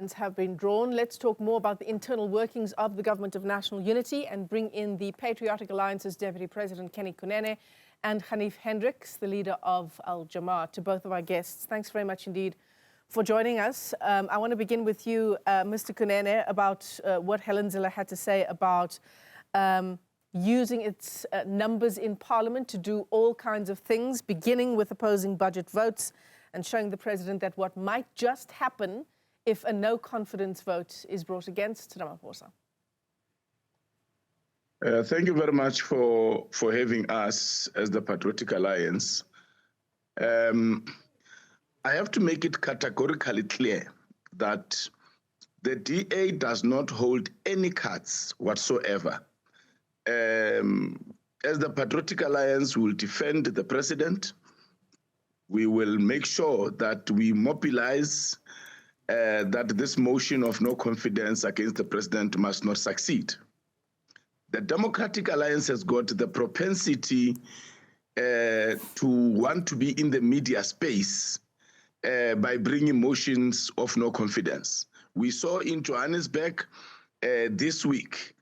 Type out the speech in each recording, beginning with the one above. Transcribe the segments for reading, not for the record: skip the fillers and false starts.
have been drawn. Let's talk more about the internal workings of the Government of National Unity and bring in the Patriotic Alliance's Deputy President, Kenny Kunene, and Hanif Hendricks, the leader of Al Jama, to both of our guests. Thanks very much indeed for joining us. I want to begin with you, Mr. Kunene, about what Helen Zille had to say about using its numbers in Parliament to do all kinds of things, beginning with opposing budget votes and showing the President that what might just happen if a no-confidence vote is brought against Ramaphosa. Thank you very much for having us as the Patriotic Alliance. I have to make it categorically clear that the DA does not hold any cards whatsoever. As the Patriotic Alliance, we will defend the President. We will make sure that we mobilize that this motion of no confidence against the President must not succeed. The Democratic Alliance has got the propensity to want to be in the media space by bringing motions of no confidence. We saw in Johannesburg this week,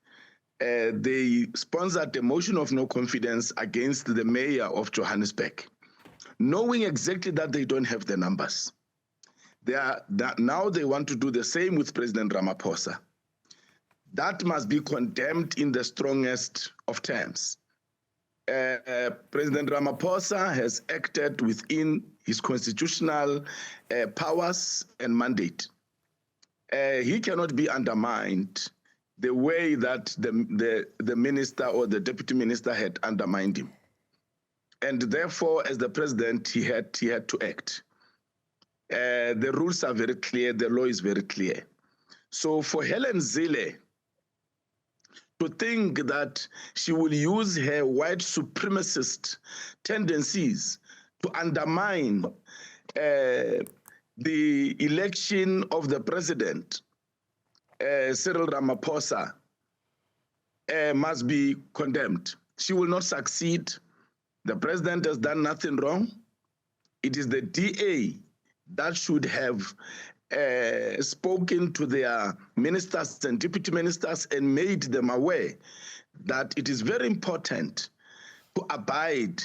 they sponsored a motion of no confidence against the mayor of Johannesburg, knowing exactly that they don't have the numbers. Now they want to do the same with President Ramaphosa. That must be condemned in the strongest of terms. President Ramaphosa has acted within his constitutional powers and mandate. He cannot be undermined the way that the minister or the deputy minister had undermined him. And therefore, as the president, he had to act. The rules are very clear, the law is very clear. So for Helen Zille to think that she will use her white supremacist tendencies to undermine the election of the president, Cyril Ramaphosa, must be condemned. She will not succeed. The president has done nothing wrong. It is the DA that should have spoken to their ministers and deputy ministers and made them aware that it is very important to abide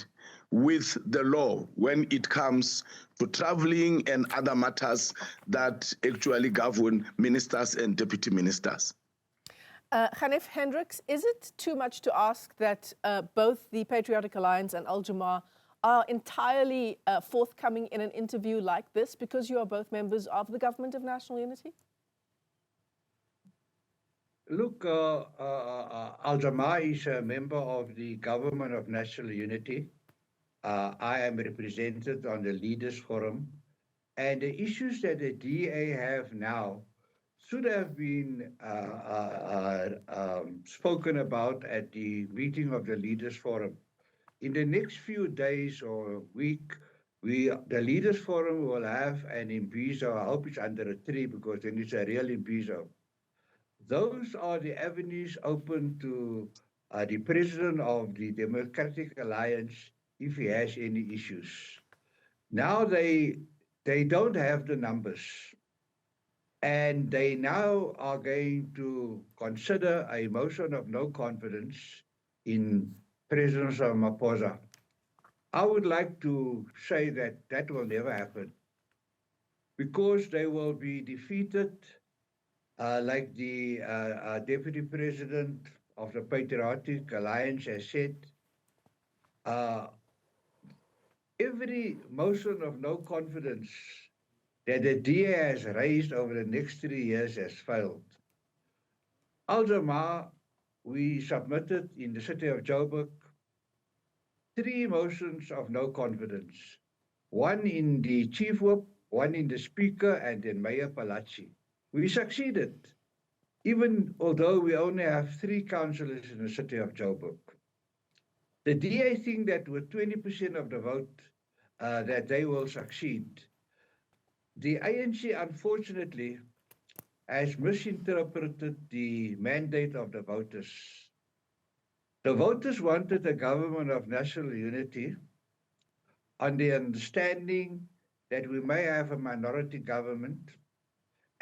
with the law when it comes to traveling and other matters that actually govern ministers and deputy ministers. Hanif Hendricks, is it too much to ask that both the Patriotic Alliance and Al Jama are entirely forthcoming in an interview like this because you are both members of the Government of National Unity? Look, Al Jama is a member of the Government of National Unity. I am represented on the Leaders Forum, and the issues that the DA have now should have been spoken about at the meeting of the Leaders Forum. In the next few days or week, the Leaders Forum will have an imbizo. I hope it's under a tree because then it's a real imbizo. Those are the avenues open to the President of the Democratic Alliance if he has any issues. Now they don't have the numbers, and they now are going to consider a motion of no confidence in President Ramaphosa. I would like to say that that will never happen because they will be defeated, like the Deputy President of the Patriotic Alliance has said. Every motion of no confidence that the DA has raised over the next 3 years has failed. Al Jama, we submitted in the city of Joburg 3 motions of no confidence. One in the Chief Whip, one in the Speaker, and then Mayor Palazzi. We succeeded, even although we only have 3 councillors in the city of Joburg. The DA think that with 20% of the vote, that they will succeed. The ANC, unfortunately, has misinterpreted the mandate of the voters. The voters wanted a government of national unity on the understanding that we may have a minority government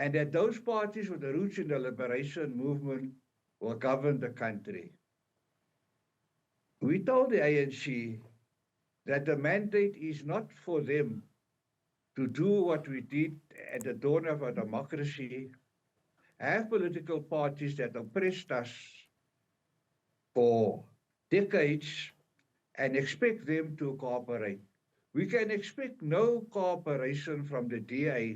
and that those parties with the roots in the liberation movement will govern the country. We told the ANC that the mandate is not for them to do what we did at the dawn of our democracy, have political parties that oppressed us for decades and expect them to cooperate. We can expect no cooperation from the DA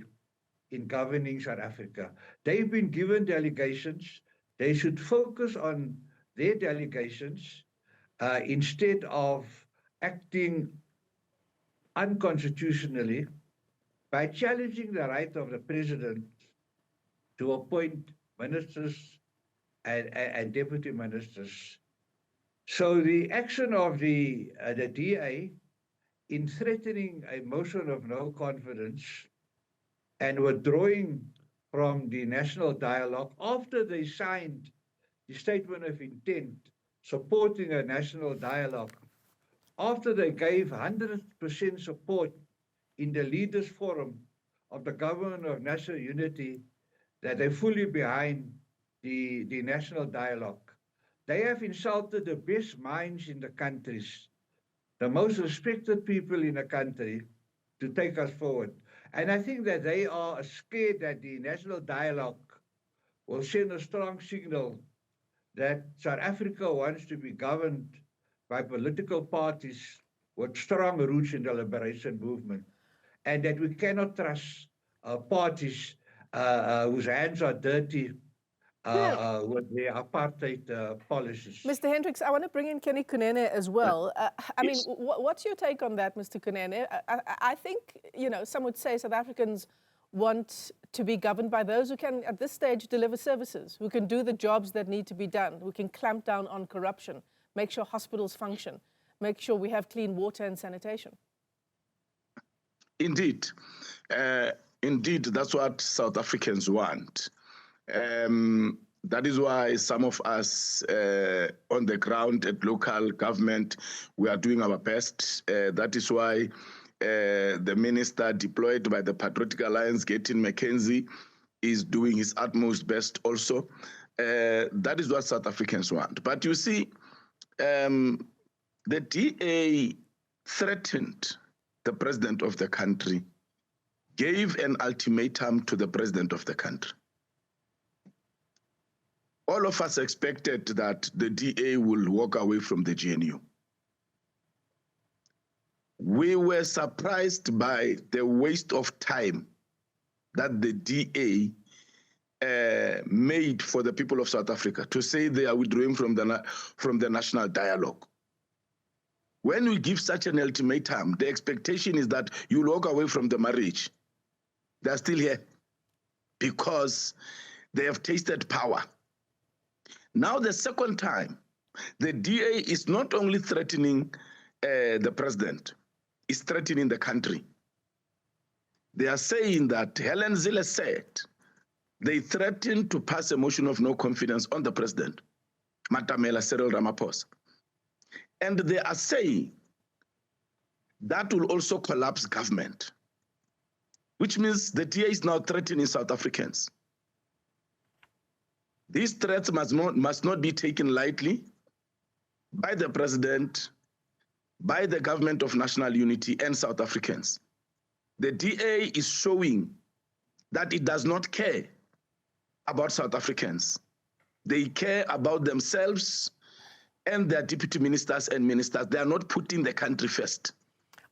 in governing South Africa. They've been given delegations. They should focus on their delegations instead of acting unconstitutionally by challenging the right of the president to appoint ministers and deputy ministers. So the action of the DA in threatening a motion of no confidence and withdrawing from the national dialogue after they signed the statement of intent supporting a national dialogue, after they gave 100% support in the Leaders Forum of the Government of National Unity, that they're fully behind the national dialogue. They have insulted the best minds in the countries, the most respected people in the country, to take us forward. And I think that they are scared that the national dialogue will send a strong signal that South Africa wants to be governed by political parties with strong roots in the liberation movement, and that we cannot trust parties whose hands are dirty with their apartheid policies. Mr. Hendricks, I want to bring in Kenny Kunene as well. I mean, Yes. what's your take on that, Mr. Kunene? I think, some would say South Africans want to be governed by those who can, at this stage, deliver services, who can do the jobs that need to be done, who can clamp down on corruption, make sure hospitals function, make sure we have clean water and sanitation. Indeed. Indeed, that's what South Africans want. That is why some of us on the ground at local government, we are doing our best. That is why the minister deployed by the Patriotic Alliance, Gaten McKenzie, is doing his utmost best also. That is what South Africans want. But you see, the DA threatened the president of the country, gave an ultimatum to the president of the country. All of us expected that the DA will walk away from the GNU. We were surprised by the waste of time that the DA made for the people of South Africa to say they are withdrawing from the national dialogue. When we give such an ultimatum, the expectation is that you'll walk away from the marriage. They're still here because they have tasted power. Now, the second time, the DA is not only threatening the president, it's threatening the country. They are saying that Helen Zille said they threatened to pass a motion of no confidence on the president, Matamela Cyril Ramaphosa. And they are saying that will also collapse government, which means the DA is now threatening South Africans. These threats must not be taken lightly by the president, by the government of national unity and South Africans. The DA is showing that it does not care about South Africans. They care about themselves and their deputy ministers and ministers. They are not putting the country first.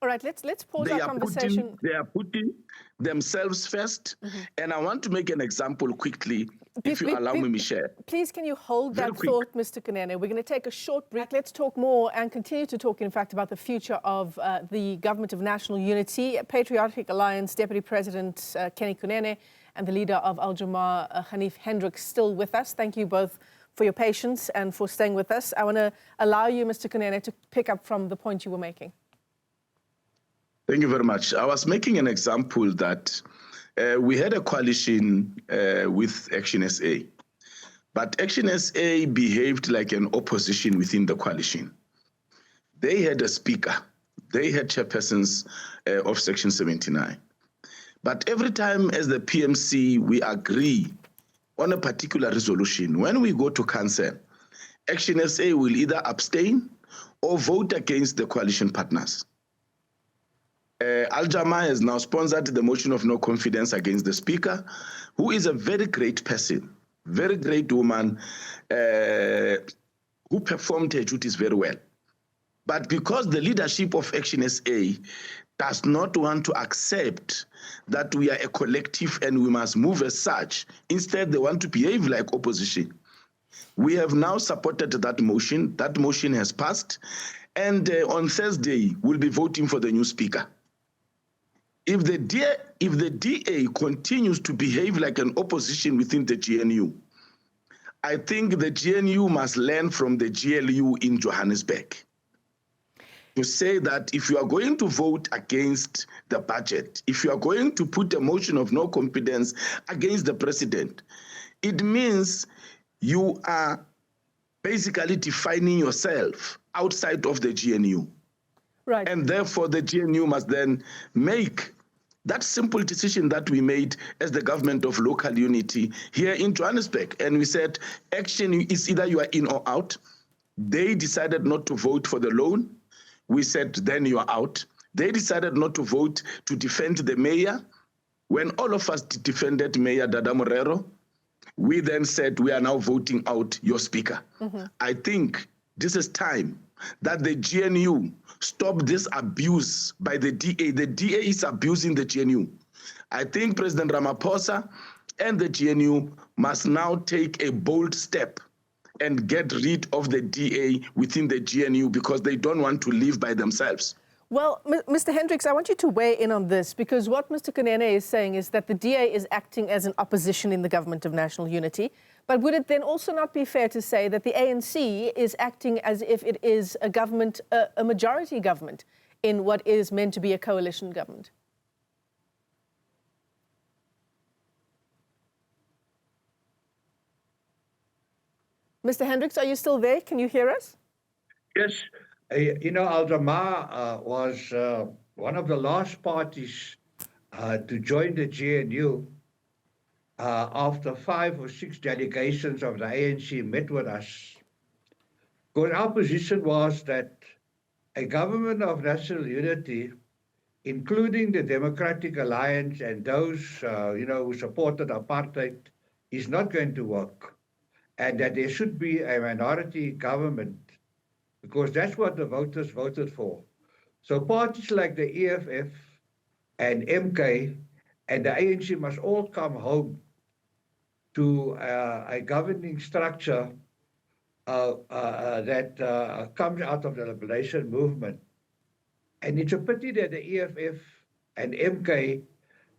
All right, let's pause our conversation. They are putting themselves first. And I want to make an example quickly, if you allow me, Michelle. Please, can you hold that thought, Mr. Kunene? We're going to take a short break. Let's talk more and continue to talk, in fact, about the future of the Government of National Unity. Patriotic Alliance Deputy President Kenny Kunene and the leader of Al Jamaa, Hanif Hendricks, still with us. Thank you both for your patience and for staying with us. I want to allow you, Mr. Kunene, to pick up from the point you were making. Thank you very much. I was making an example that we had a coalition with Action SA, but Action SA behaved like an opposition within the coalition. They had a speaker, they had chairpersons of Section 79, But every time as the PMC, we agree on a particular resolution, when we go to council, Action SA will either abstain or vote against the coalition partners. Al-Jama has now sponsored the motion of no confidence against the Speaker, who is a very great person, very great woman, who performed her duties very well. But because the leadership of Action SA does not want to accept that we are a collective and we must move as such, instead they want to behave like opposition. We have now supported that motion. That motion has passed. And on Thursday, we'll be voting for the new Speaker. If the DA continues to behave like an opposition within the GNU, I think the GNU must learn from the GLU in Johannesburg to say that if you are going to vote against the budget, if you are going to put a motion of no confidence against the president, it means you are basically defining yourself outside of the GNU. Right. And therefore, the GNU must then make that simple decision that we made as the government of local unity here in Johannesburg. And we said, action is either you are in or out. They decided not to vote for the loan. We said, then you are out. They decided not to vote to defend the mayor. When all of us defended Mayor Dada Morero, we then said, we are now voting out your speaker. I think this is time that the GNU stop this abuse by the DA. The DA is abusing the GNU. I think President Ramaphosa and the GNU must now take a bold step and get rid of the DA within the GNU because they don't want to live by themselves. Well, Mr. Hendricks, I want you to weigh in on this because what Mr. Kunene is saying is that the DA is acting as an opposition in the government of national unity. But would it then also not be fair to say that the ANC is acting as if it is a government, a majority government in what is meant to be a coalition government? Mr. Hendricks, are you still there? Can you hear us? Yes. You know, Al-Jama was one of the last parties to join the GNU after 5 or 6 delegations of the ANC met with us. Because our position was that a government of national unity, including the Democratic Alliance and those who supported apartheid, is not going to work. And that there should be a minority government, because that's what the voters voted for. So parties like the EFF and MK and the ANC must all come home to a governing structure that comes out of the liberation movement. And it's a pity that the EFF and MK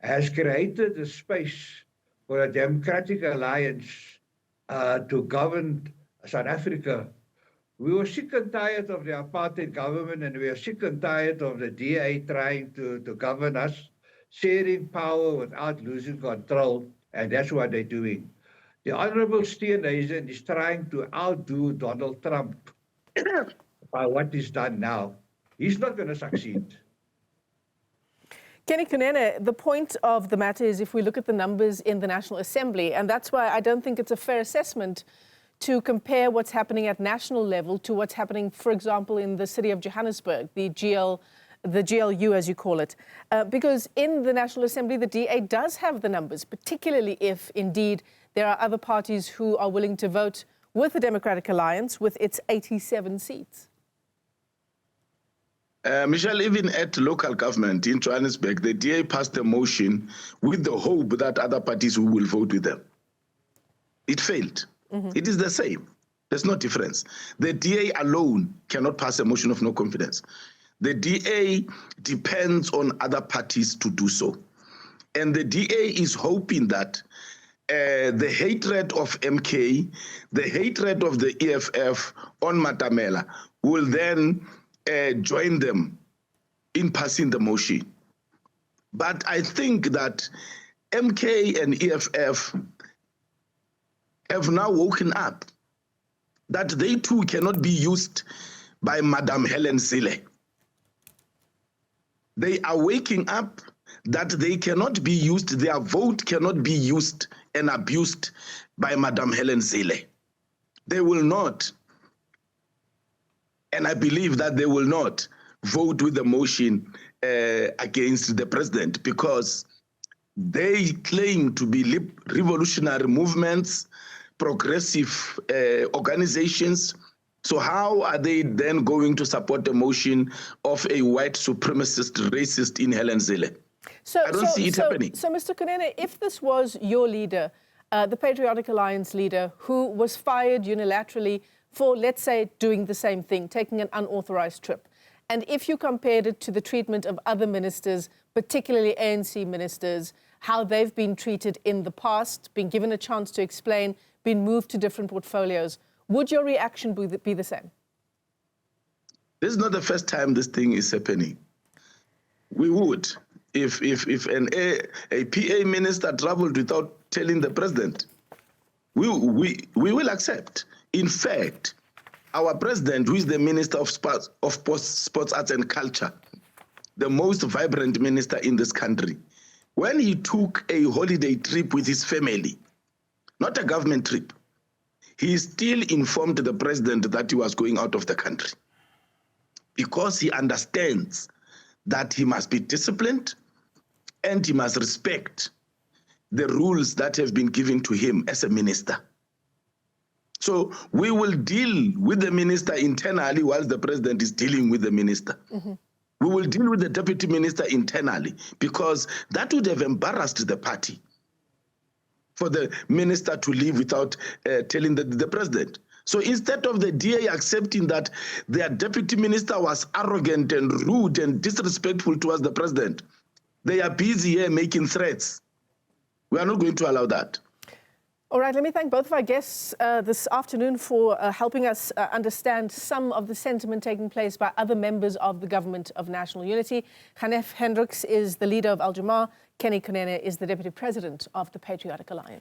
has created a space for a Democratic Alliance to govern South Africa. We were sick and tired of the apartheid government, and we are sick and tired of the DA trying to govern us, sharing power without losing control, and that's what they're doing. The Honorable Steenhuisen is trying to outdo Donald Trump by what he's done now. He's not going to succeed. Kenny Kunene, the point of the matter is if we look at the numbers in the National Assembly, and that's why I don't think it's a fair assessment to compare what's happening at national level to what's happening, for example, in the city of Johannesburg, the GLU, as you call it. Because in the National Assembly, the DA does have the numbers, particularly if, indeed, there are other parties who are willing to vote with the Democratic Alliance with its 87 seats. Michelle, even at local government in Johannesburg, the DA passed a motion with the hope that other parties will vote with them. It failed. It is the same. There's no difference. The DA alone cannot pass a motion of no confidence. The DA depends on other parties to do so. And the DA is hoping that the hatred of MK, the hatred of the EFF on Matamela will then join them in passing the motion. But I think that MK and EFF have now woken up that they too cannot be used by Madam Helen Zille. They are waking up that they cannot be used, their vote cannot be used and abused by Madam Helen Zille. They will not, and I believe that they will not vote with the motion against the president, because they claim to be revolutionary movements, progressive organizations. So how are they then going to support the motion of a white supremacist racist in Helen Zille? I don't see it happening. So, Mr. Kunene, if this was your leader, the Patriotic Alliance leader, who was fired unilaterally for, let's say, doing the same thing, taking an unauthorized trip, and if you compared it to the treatment of other ministers, particularly ANC ministers, how they've been treated in the past, been given a chance to explain, been moved to different portfolios, would your reaction be the same? This is not the first time this thing is happening. We would. If a PA minister traveled without telling the president, we will accept. In fact, our president, who is the Minister of Sports, Arts and Culture, the most vibrant minister in this country, when he took a holiday trip with his family, not a government trip, he still informed the president that he was going out of the country, because he understands that he must be disciplined and he must respect the rules that have been given to him as a minister. So we will deal with the minister internally whilst the president is dealing with the minister. Mm-hmm. We will deal with the deputy minister internally, because that would have embarrassed the party for the minister to leave without telling the president. So instead of the DA accepting that their deputy minister was arrogant and rude and disrespectful towards the president, they are busy here making threats. We are not going to allow that. All right, let me thank both of our guests this afternoon for helping us understand some of the sentiment taking place by other members of the Government of National Unity. Hanif Hendricks is the leader of Al Jama. Kenny Kunene is the Deputy President of the Patriotic Alliance.